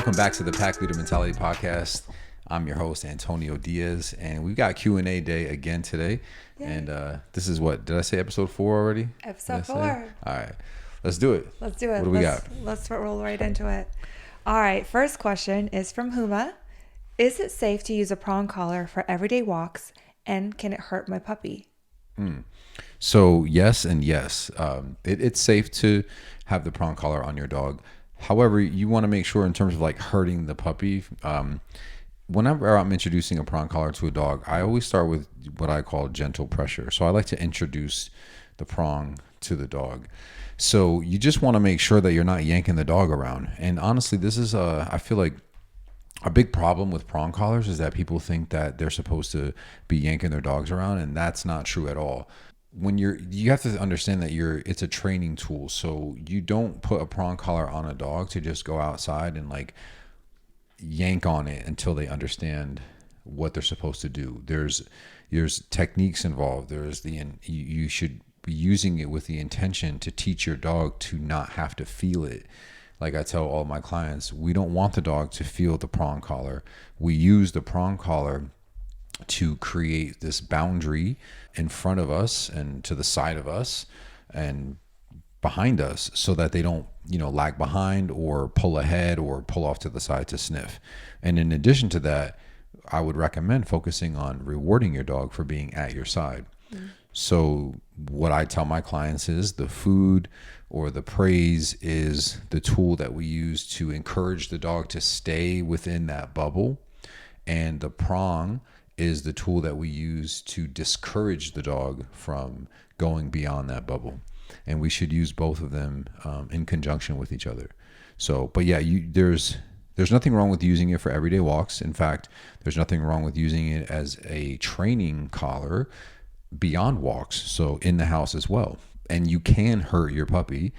Welcome back to the Pack Leader Mentality Podcast. I'm your host, Antonio Diaz, and we've got Q&A day again today. Yay. And this is what, did I say episode 4 already? Episode 4. All right, let's do it. Let's do it. What do we got? Let's roll right into it. All right, first question is from Huma. Is it safe to use a prong collar for everyday walks, and can it hurt my puppy? So yes and yes. It's safe to have the prong collar on your dog. However, you want to make sure in terms of like hurting the puppy. Whenever I'm introducing a prong collar to a dog, I always start with what I call gentle pressure. So I like to introduce the prong to the dog. So you just want to make sure that you're not yanking the dog around. And honestly, this is I feel like a big problem with prong collars is that people think that they're supposed to be yanking their dogs around, and that's not true at all. When you have to understand that it's a training tool. So you don't put a prong collar on a dog to just go outside and like yank on it until they understand what they're supposed to do. There's techniques involved. You should be using it with the intention to teach your dog to not have to feel it. Like I tell all my clients, we don't want the dog to feel the prong collar. We use the prong collar to create this boundary in front of us and to the side of us and behind us so that they don't, lag behind or pull ahead or pull off to the side to sniff. And in addition to that, I would recommend focusing on rewarding your dog for being at your side. So what I tell my clients is the food or the praise is the tool that we use to encourage the dog to stay within that bubble. And the prong is the tool that we use to discourage the dog from going beyond that bubble. And we should use both of them in conjunction with each other. So, but yeah, there's nothing wrong with using it for everyday walks. In fact, there's nothing wrong with using it as a training collar beyond walks. So in the house as well. And you can hurt your puppy.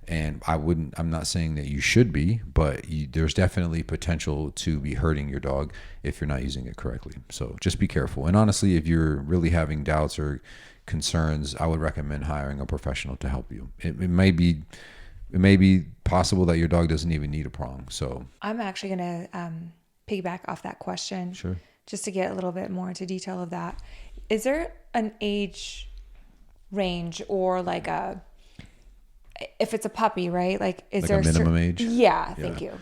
And I'm not saying that you should be, but there's definitely potential to be hurting your dog if you're not using it correctly. So just be careful. And honestly, if you're really having doubts or concerns, I would recommend hiring a professional to help you. It may be possible that your dog doesn't even need a prong. So I'm actually going to piggyback off that question. Sure. Just to get a little bit more into detail of that. Is there an age range or like if it's a puppy, right? Like, is there a minimum age? Yeah, thank you.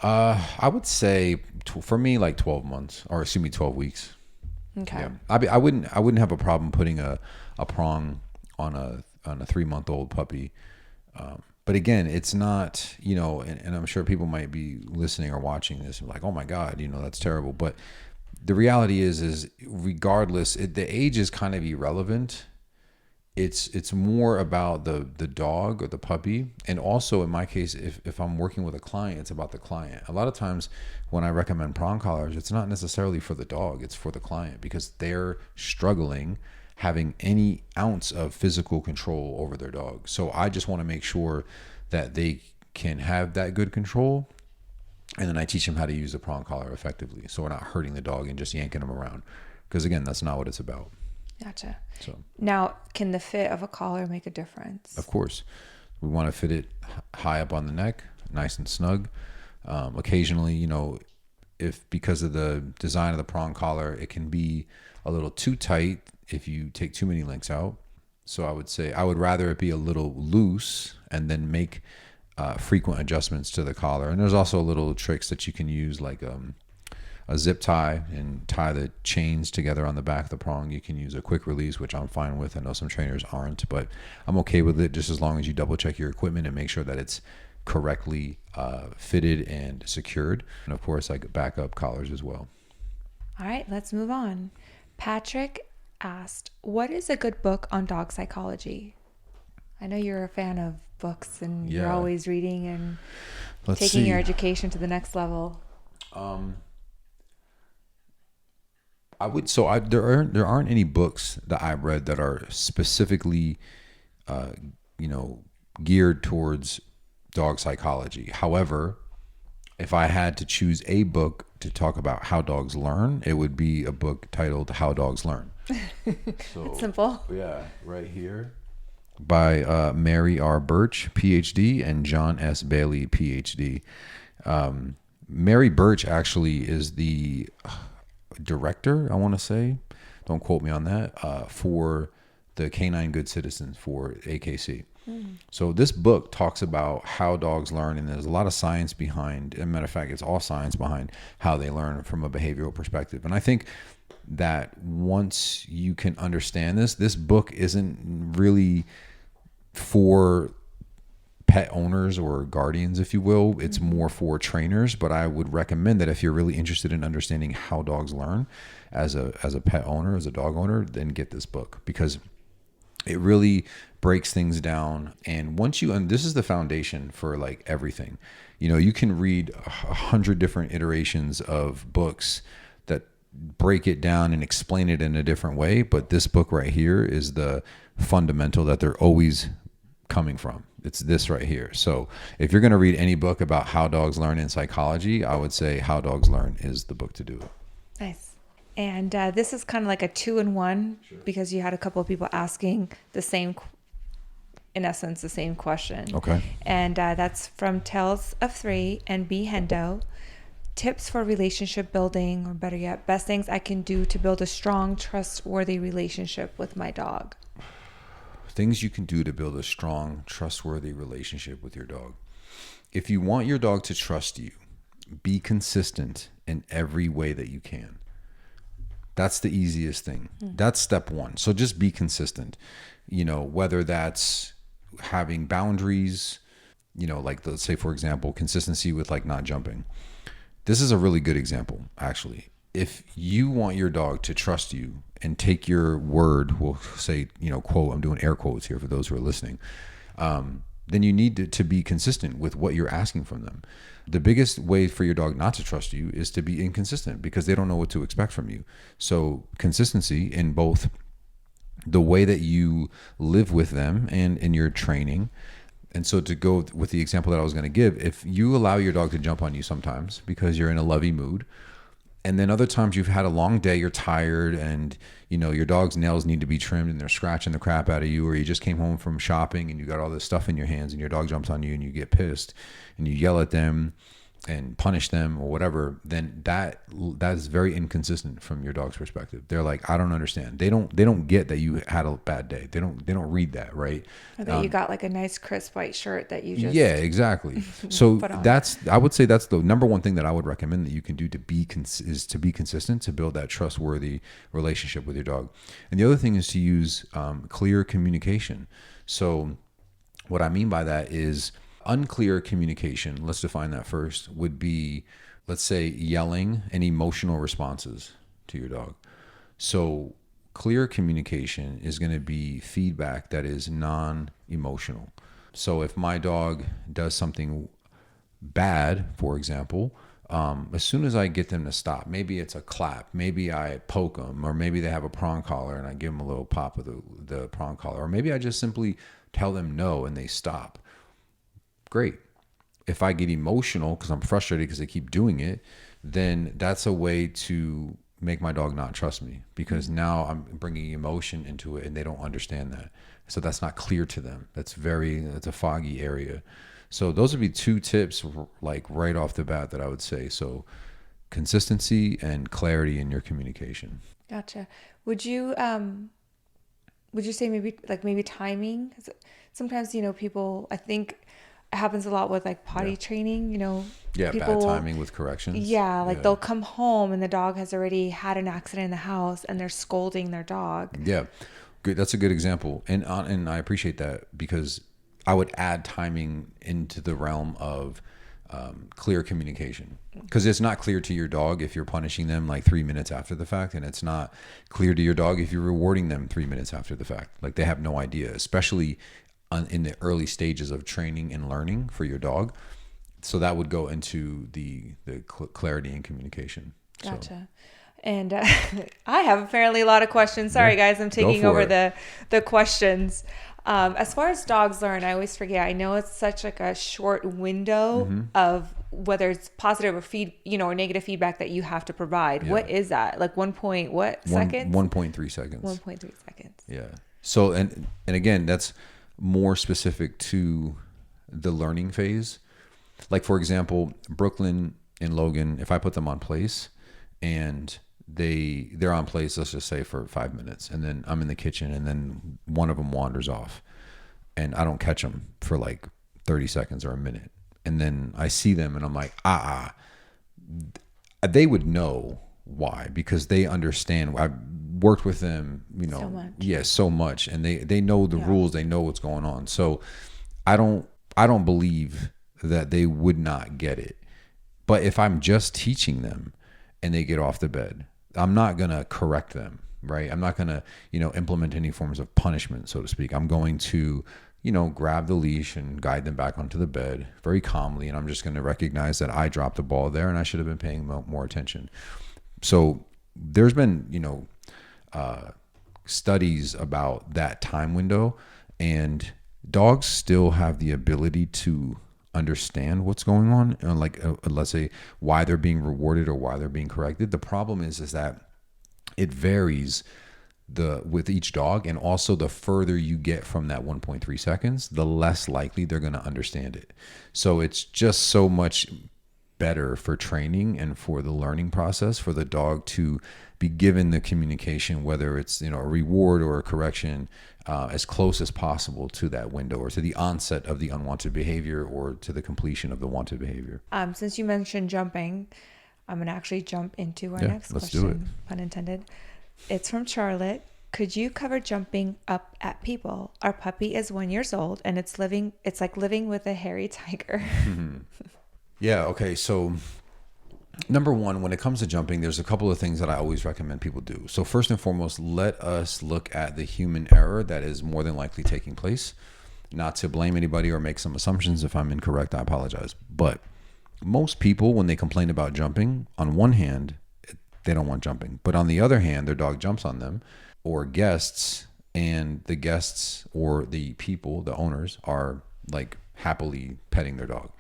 I would say for me, like 12 months, or 12 weeks. Okay. Yeah. I wouldn't have a problem putting a prong on a 3-month-old puppy. But again, it's not, and I'm sure people might be listening or watching this and like, oh my God, that's terrible. But the reality is regardless, the age is kind of irrelevant. It's more about the dog or the puppy. And also in my case, if I'm working with a client, it's about the client. A lot of times when I recommend prong collars, it's not necessarily for the dog, it's for the client because they're struggling having any ounce of physical control over their dog. So I just want to make sure that they can have that good control. And then I teach them how to use the prong collar effectively. So we're not hurting the dog and just yanking them around. Because again, that's not what it's about. Gotcha. So now, can the fit of a collar make a difference? Of course. We want to fit it high up on the neck, nice and snug. Occasionally, if because of the design of the prong collar, it can be a little too tight if you take too many links out. So I would say I would rather it be a little loose and then make frequent adjustments to the collar. And there's also little tricks that you can use like a zip tie and tie the chains together on the back of the prong. You can use a quick release, which I'm fine with. I know some trainers aren't, but I'm okay with it just as long as you double check your equipment and make sure that it's correctly fitted and secured. And of course, like backup collars as well. All right, let's move on. Patrick asked, what is a good book on dog psychology? I know you're a fan of books and you're always reading and taking your education to the next level. There aren't any books that I've read that are specifically, geared towards dog psychology. However, if I had to choose a book to talk about how dogs learn, it would be a book titled How Dogs Learn. So, it's simple. Yeah, right here. By Mary R. Birch, PhD, and John S. Bailey, PhD. Mary Birch actually is the director, I want to say, don't quote me on that, for the Canine Good Citizens for AKC. So this book talks about how dogs learn, and there's a lot of science behind. As a matter of fact, it's all science behind how they learn from a behavioral perspective. And I think that once you can understand this book isn't really for pet owners or guardians, if you will. It's more for trainers, but I would recommend that if you're really interested in understanding how dogs learn as a pet owner, as a dog owner, then get this book, because it really breaks things down. And once you, and this is the foundation for like everything, you know, you can read 100 different iterations of books that break it down and explain it in a different way. But this book right here is the fundamental that they're always coming from. It's this right here. So if you're going to read any book about how dogs learn in psychology, I would say How Dogs Learn is the book to do it. Nice. And this is kind of like a 2-in-1, because you had a couple of people asking the same, in essence, the same question. Okay. And that's from Tales of Three and B. Hendo. Tips for relationship building, or better yet, best things I can do to build a strong, trustworthy relationship with my dog. Things you can do to build a strong, trustworthy relationship with your dog. If you want your dog to trust you, be consistent in every way that you can. That's the easiest thing. That's step one. So just be consistent. You know, whether that's having boundaries, you know, like let's say, for example, consistency with like not jumping. This is a really good example, actually. If you want your dog to trust you and take your word, we'll say, you know, quote, I'm doing air quotes here for those who are listening, then you need to be consistent with what you're asking from them. The biggest way for your dog not to trust you is to be inconsistent, because they don't know what to expect from you. So consistency in both the way that you live with them and in your training. And so to go with the example that I was going to give, if you allow your dog to jump on you sometimes because you're in a lovey mood, and then other times you've had a long day, you're tired, and you know your dog's nails need to be trimmed and they're scratching the crap out of you, or you just came home from shopping and you got all this stuff in your hands and your dog jumps on you and you get pissed and you yell at them and punish them or whatever, then that is very inconsistent from your dog's perspective. They're like, I don't understand. They don't get that you had a bad day. They don't read that, right? Or that you got like a nice crisp white shirt that you just exactly. So I would say that's the number one thing that I would recommend that you can do to be consistent, to build that trustworthy relationship with your dog. And the other thing is to use clear communication. So what I mean by that is unclear communication, let's define that first, would be, let's say, yelling and emotional responses to your dog. So clear communication is going to be feedback that is non-emotional. So if my dog does something bad, for example, as soon as I get them to stop, maybe it's a clap, maybe I poke them, or maybe they have a prong collar and I give them a little pop with the prong collar, or maybe I just simply tell them no and they stop. Great. If I get emotional because I'm frustrated because they keep doing it, then that's a way to make my dog not trust me, because now I'm bringing emotion into it and they don't understand that. So that's not clear to them. That's a foggy area. So those would be two tips, like right off the bat, that I would say. So consistency and clarity in your communication. Gotcha. Would you say maybe timing? Sometimes, you know, people, I think it happens a lot with like potty training, you know. Yeah, people, bad timing with corrections. Yeah, like they'll come home and the dog has already had an accident in the house and they're scolding their dog. Yeah, good. That's a good example, and I appreciate that, because I would add timing into the realm of clear communication, because it's not clear to your dog if you're punishing them like 3 minutes after the fact, and it's not clear to your dog if you're rewarding them 3 minutes after the fact. Like they have no idea, especially in the early stages of training and learning for your dog. So that would go into the clarity and communication. Gotcha. So. And I have apparently a lot of questions. Sorry, guys, I'm taking over the questions. As far as dogs learn, I always forget. I know it's such like a short window of whether it's positive or or negative feedback that you have to provide. Yeah. What is that? Like seconds? 1.3 seconds. 1.3 seconds. Yeah. So and again, that's more specific to the learning phase. Like, for example, Brooklyn and Logan, if I put them on place and they're on place, let's just say for 5 minutes, and then I'm in the kitchen, and then one of them wanders off, and I don't catch them for like 30 seconds or a minute, and then I see them, and I'm like, they would know why, because they understand. I've worked with them, So much. yeah, so much, and they know the rules, they know what's going on. So I don't believe that they would not get it. But if I'm just teaching them and they get off the bed, I'm not going to correct them, right? I'm not going to, implement any forms of punishment, so to speak. I'm going to, grab the leash and guide them back onto the bed very calmly. And I'm just going to recognize that I dropped the ball there and I should have been paying more attention. So there's been, studies about that time window, and dogs still have the ability to understand what's going on, and let's say why they're being rewarded or why they're being corrected. The problem is that it varies with each dog, and also the further you get from that 1.3 seconds, the less likely they're going to understand it. So it's just so much better for training and for the learning process for the dog to be given the communication, whether it's a reward or a correction, as close as possible to that window, or to the onset of the unwanted behavior, or to the completion of the wanted behavior. Since you mentioned jumping, I'm gonna actually jump into our next let's question. do it. Pun intended. It's from Charlotte. Could you cover jumping up at people? Our puppy is 1 year old, and it's like living with a hairy tiger. Yeah. Okay. So, number one, when it comes to jumping, there's a couple of things that I always recommend people do. So first and foremost, let us look at the human error that is more than likely taking place. Not to blame anybody or make some assumptions. If I'm incorrect, I apologize. But most people, when they complain about jumping, on one hand, they don't want jumping. But on the other hand, their dog jumps on them, or guests, and the guests or the people, the owners, are like happily petting their dog.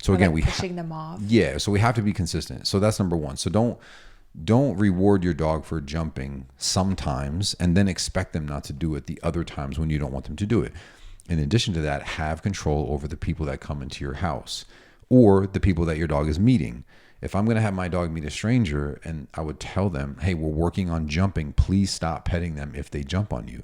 So again, we pushing them off. Yeah, so we have to be consistent. So that's number one. So don't reward your dog for jumping sometimes and then expect them not to do it the other times when you don't want them to do it. In addition to that, have control over the people that come into your house, or the people that your dog is meeting. If I'm going to have my dog meet a stranger, and I would tell them, hey, we're working on jumping, please stop petting them if they jump on you.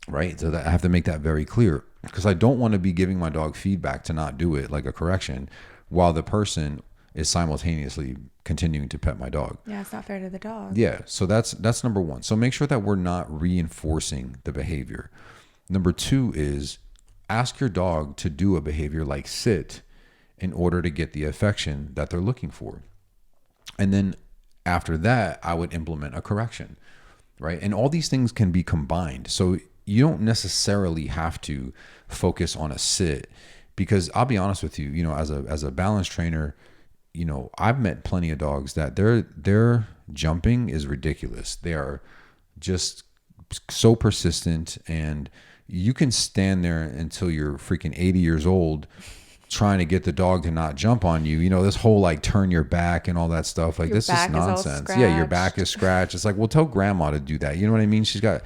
Right? So that I have to make that very clear, because I don't want to be giving my dog feedback to not do it, like a correction, while the person is simultaneously continuing to pet my dog. Yeah, it's not fair to the dog. Yeah. So that's number one. So make sure that we're not reinforcing the behavior. Number two is ask your dog to do a behavior like sit in order to get the affection that they're looking for. And then after that, I would implement a correction, right? And all these things can be combined. So you don't necessarily have to focus on a sit, because I'll be honest with you, as a balance trainer, I've met plenty of dogs that their jumping is ridiculous. They are just so persistent, and you can stand there until you're freaking 80 years old trying to get the dog to not jump on you. This whole like turn your back and all that stuff. Like, this is nonsense. Yeah, your back is scratched. It's like, well, tell grandma to do that. You know what I mean? She's got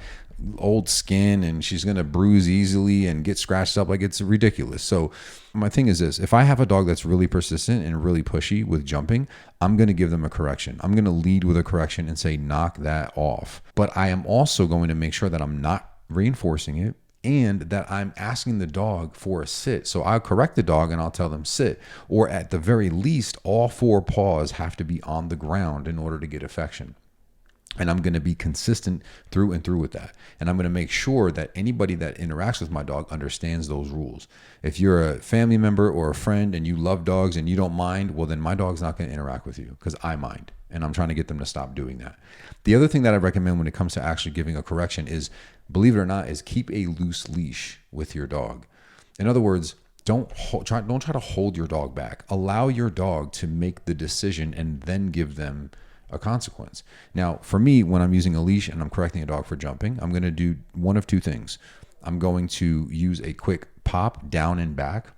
old skin and she's going to bruise easily and get scratched up. Like, it's ridiculous. So my thing is this: if I have a dog that's really persistent and really pushy with jumping, I'm going to give them a correction. I'm going to lead with a correction and say, knock that off. But I am also going to make sure that I'm not reinforcing it, and that I'm asking the dog for a sit. So I'll correct the dog and I'll tell them sit, or at the very least, all four paws have to be on the ground in order to get affection. And I'm going to be consistent through and through with that. And I'm going to make sure that anybody that interacts with my dog understands those rules. If you're a family member or a friend and you love dogs and you don't mind, well, then my dog's not going to interact with you, because I mind. And I'm trying to get them to stop doing that. The other thing that I recommend when it comes to actually giving a correction is, believe it or not, is keep a loose leash with your dog. In other words, don't try to hold your dog back. Allow your dog to make the decision and then give them a consequence. Now, for me, when I'm using a leash and I'm correcting a dog for jumping, I'm going to do one of two things. I'm going to use a quick pop down and back.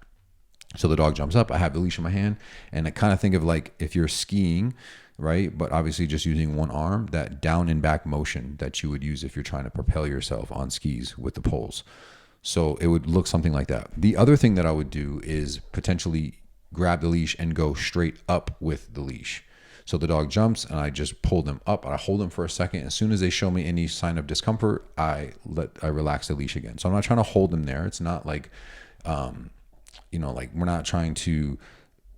So the dog jumps up, I have the leash in my hand, and I kind of think of like if you're skiing, right? But obviously just using one arm, that down and back motion that you would use if you're trying to propel yourself on skis with the poles. So it would look something like that. The other thing that I would do is potentially grab the leash and go straight up with the leash. So the dog jumps and I just pull them up. I hold them for a second. As soon as they show me any sign of discomfort, I relax the leash again. So I'm not trying to hold them there. It's not like, like we're not trying to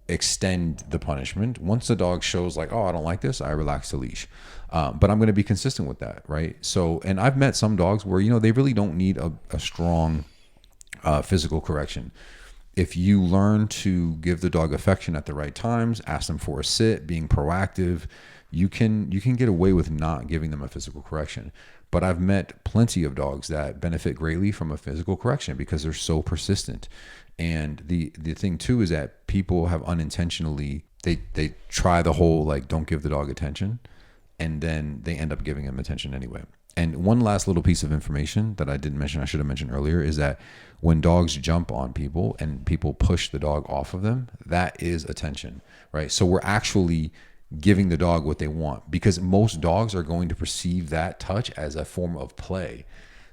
extend the punishment. Once the dog shows like, oh, I don't like this, I relax the leash. But I'm going to be consistent with that, right? So, and I've met some dogs where, they really don't need a strong physical correction. If you learn to give the dog affection at the right times, ask them for a sit, being proactive, you can get away with not giving them a physical correction. But I've met plenty of dogs that benefit greatly from a physical correction because they're so persistent. And the thing too is that people have unintentionally, they try the whole like don't give the dog attention, and then they end up giving him attention anyway. And one last little piece of information that I didn't mention, I should have mentioned earlier, is that when dogs jump on people and people push the dog off of them, that is attention, right? So we're actually giving the dog what they want, because most dogs are going to perceive that touch as a form of play.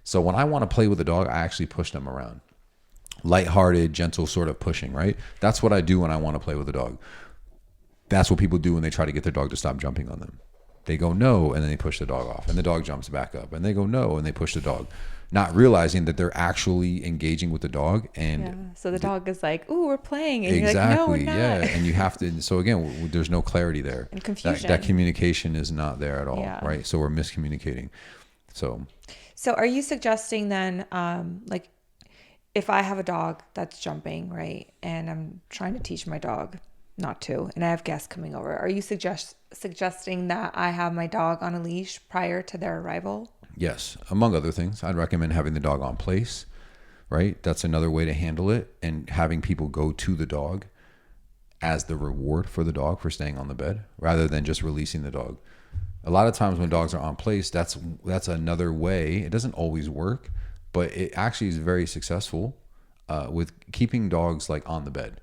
So when I want to play with a dog, I actually push them around. Lighthearted, gentle sort of pushing, right? That's what I do when I want to play with a dog. That's what people do when they try to get their dog to stop jumping on them. They go no, and then they push the dog off, and the dog jumps back up, and they go no, and they push the dog, not realizing that they're actually engaging with the dog. And so the dog is like, "Ooh, we're playing," and exactly, you're like, "No, we're not." Yeah, and you have to. So again, there's no clarity there, and confusion. That communication is not there at all, right? So we're miscommunicating. So are you suggesting then, like, if I have a dog that's jumping, right, and I'm trying to teach my dog not to, and I have guests coming over, are you suggesting that I have my dog on a leash prior to their arrival? Yes, among other things, I'd recommend having the dog on place, right? That's another way to handle it, and having people go to the dog as the reward for the dog for staying on the bed, rather than just releasing the dog. A lot of times when dogs are on place, that's another way. It doesn't always work, but it actually is very successful with keeping dogs like on the bed.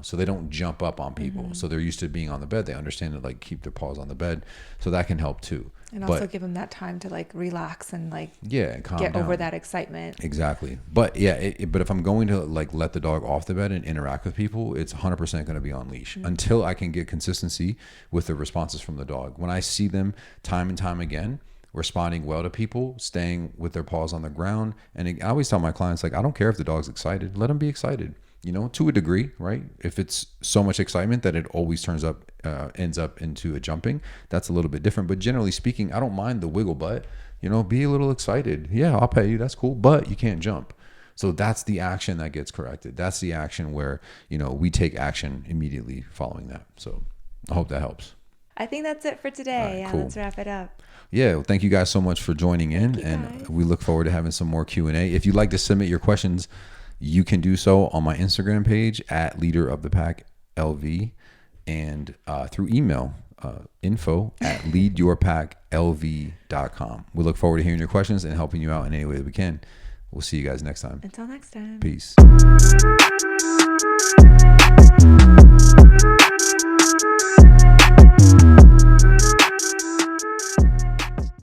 So they don't jump up on people. Mm-hmm. So they're used to being on the bed. They understand to like keep their paws on the bed. So that can help too. And also give them that time to like relax and like and calm get down. Over that excitement. Exactly. But but if I'm going to like let the dog off the bed and interact with people, it's 100% going to be on leash until I can get consistency with the responses from the dog. When I see them time and time again, responding well to people, staying with their paws on the ground. And I always tell my clients, like, I don't care if the dog's excited, let him be excited. To a degree, right? If it's so much excitement that it always ends up into a jumping, that's a little bit different. But generally speaking, I don't mind the wiggle butt. Be a little excited. Yeah, I'll pay you. That's cool. But you can't jump. So that's the action that gets corrected. That's the action where, we take action immediately following that. So I hope that helps. I think that's it for today. Right, cool. Let's wrap it up. Yeah, well, thank you guys so much for joining in. And we look forward to having some more Q&A. If you'd like to submit your questions, you can do so on my Instagram page at Leader of the Pack LV, and through email, info@leadyourpacklv.com. We look forward to hearing your questions and helping you out in any way that we can. We'll see you guys next time. Until next time. Peace.